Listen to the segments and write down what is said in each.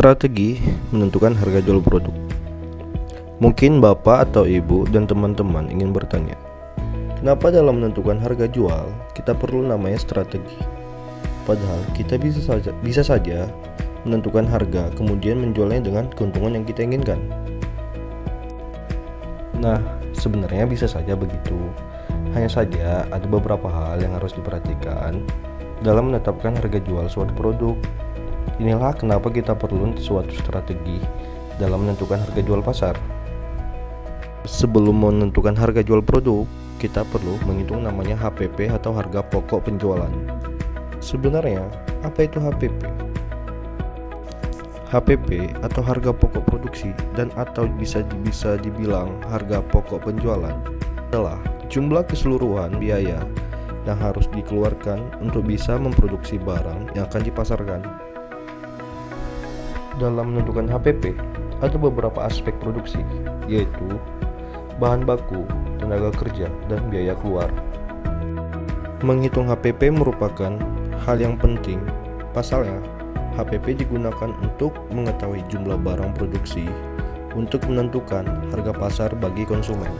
Strategi menentukan harga jual produk. Mungkin Bapak atau Ibu dan teman-teman ingin bertanya, kenapa dalam menentukan harga jual kita perlu namanya strategi? Padahal kita bisa saja menentukan harga kemudian menjualnya dengan keuntungan yang kita inginkan. Nah, sebenarnya bisa saja begitu. Hanya saja ada beberapa hal yang harus diperhatikan dalam menetapkan harga jual suatu produk. Inilah kenapa kita perlu suatu strategi dalam menentukan harga jual pasar. Sebelum menentukan harga jual produk, kita perlu menghitung namanya HPP atau harga pokok penjualan. Sebenarnya, apa itu HPP? HPP atau harga pokok produksi dan atau bisa dibilang harga pokok penjualan adalah jumlah keseluruhan biaya yang harus dikeluarkan untuk bisa memproduksi barang yang akan dipasarkan. Dalam menentukan HPP, ada beberapa aspek produksi, yaitu bahan baku, tenaga kerja, dan biaya keluar. Menghitung HPP merupakan hal yang penting. Pasalnya, HPP digunakan untuk mengetahui jumlah barang produksi untuk menentukan harga pasar bagi konsumen.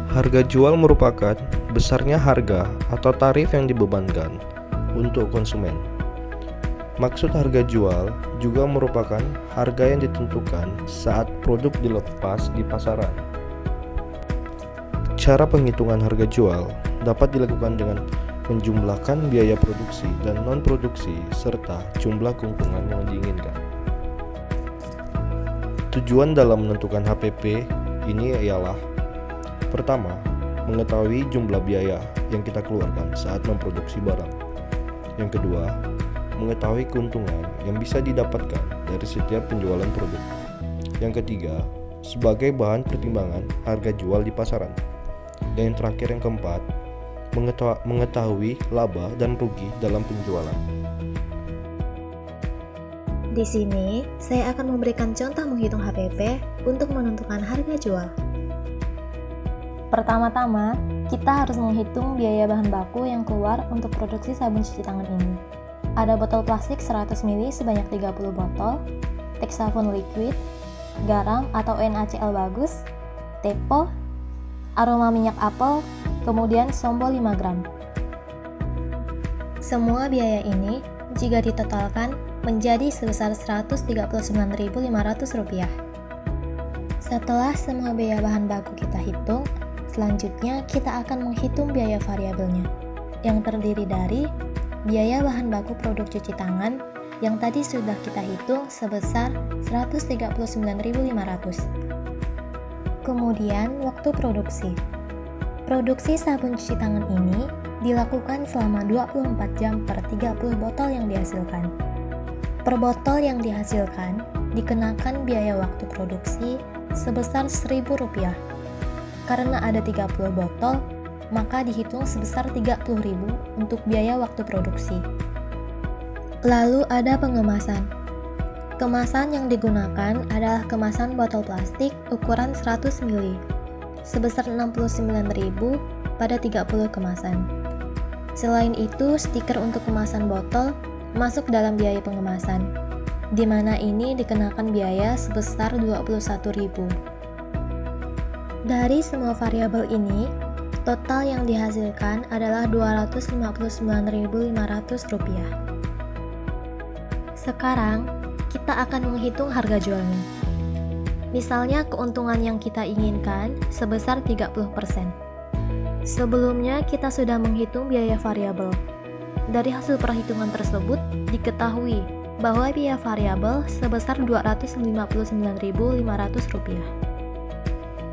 Harga jual merupakan besarnya harga atau tarif yang dibebankan untuk konsumen. Maksud harga jual juga merupakan harga yang ditentukan saat produk dilepas di pasaran. Cara penghitungan harga jual dapat dilakukan dengan menjumlahkan biaya produksi dan non-produksi serta jumlah keuntungan yang diinginkan. Tujuan dalam menentukan HPP ini ialah: pertama, mengetahui jumlah biaya yang kita keluarkan saat memproduksi barang. Yang kedua, mengetahui keuntungan yang bisa didapatkan dari setiap penjualan produk. Yang ketiga, sebagai bahan pertimbangan harga jual di pasaran. Dan yang terakhir, yang keempat, mengetahui laba dan rugi dalam penjualan. Di sini, saya akan memberikan contoh menghitung HPP untuk menentukan harga jual. Pertama-tama, kita harus menghitung biaya bahan baku yang keluar untuk produksi sabun cuci tangan ini. Ada botol plastik 100 ml sebanyak 30 botol, Texafon liquid, garam atau NaCl bagus, tepo, aroma minyak apel, kemudian sombo 5 gram. Semua biaya ini jika ditotalkan menjadi sebesar Rp139.500. Setelah semua biaya bahan baku kita hitung, selanjutnya kita akan menghitung biaya variabelnya, yang terdiri dari biaya bahan baku produk cuci tangan yang tadi sudah kita hitung sebesar Rp139.500. Kemudian waktu produksi. Produksi sabun cuci tangan ini dilakukan selama 24 jam per 30 botol yang dihasilkan. Per botol yang dihasilkan dikenakan biaya waktu produksi sebesar Rp1.000. Karena ada 30 botol, maka dihitung sebesar Rp30.000 untuk biaya waktu produksi. Lalu ada pengemasan. Kemasan yang digunakan adalah kemasan botol plastik ukuran 100 ml, sebesar Rp69.000 pada 30 kemasan. Selain itu, stiker untuk kemasan botol masuk dalam biaya pengemasan, di mana ini dikenakan biaya sebesar Rp21.000. Dari semua variabel ini, total yang dihasilkan adalah Rp259.500. Sekarang, kita akan menghitung harga jualnya. Misalnya keuntungan yang kita inginkan sebesar 30%. Sebelumnya kita sudah menghitung biaya variabel. Dari hasil perhitungan tersebut diketahui bahwa biaya variabel sebesar Rp259.500.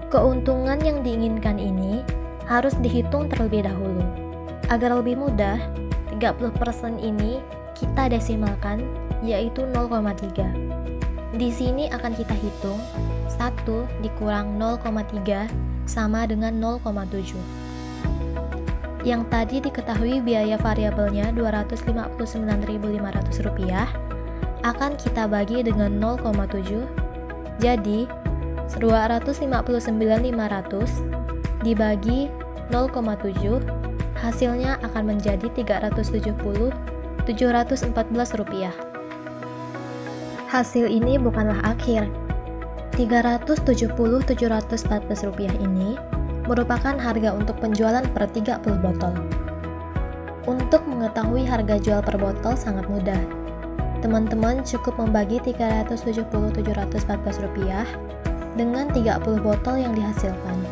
Keuntungan yang diinginkan ini harus dihitung terlebih dahulu. Agar lebih mudah, 30% ini kita desimalkan, yaitu 0,3. Di sini akan kita hitung 1 dikurang 0,3 sama dengan 0,7. Yang tadi diketahui biaya variabelnya Rp259.500 akan kita bagi dengan 0,7. Jadi 259.500 dibagi 0,7, hasilnya akan menjadi Rp370.714. Hasil ini bukanlah akhir. Rp370.714 ini merupakan harga untuk penjualan per 30 botol. Untuk mengetahui harga jual per botol sangat mudah. Teman-teman cukup membagi Rp370.714 dengan 30 botol yang dihasilkan,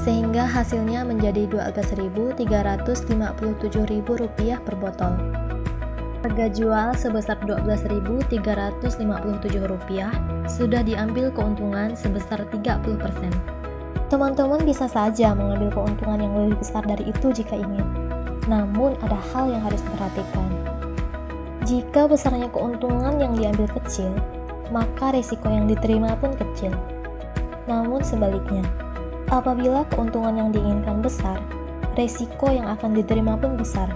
sehingga hasilnya menjadi Rp12.357.000 per botol. Harga jual sebesar Rp12.357 sudah diambil keuntungan sebesar 30%. Teman-teman bisa saja mengambil keuntungan yang lebih besar dari itu jika ingin. Namun ada hal yang harus diperhatikan. Jika besarnya keuntungan yang diambil kecil, maka risiko yang diterima pun kecil. Namun sebaliknya, apabila keuntungan yang diinginkan besar, risiko yang akan diterima pun besar.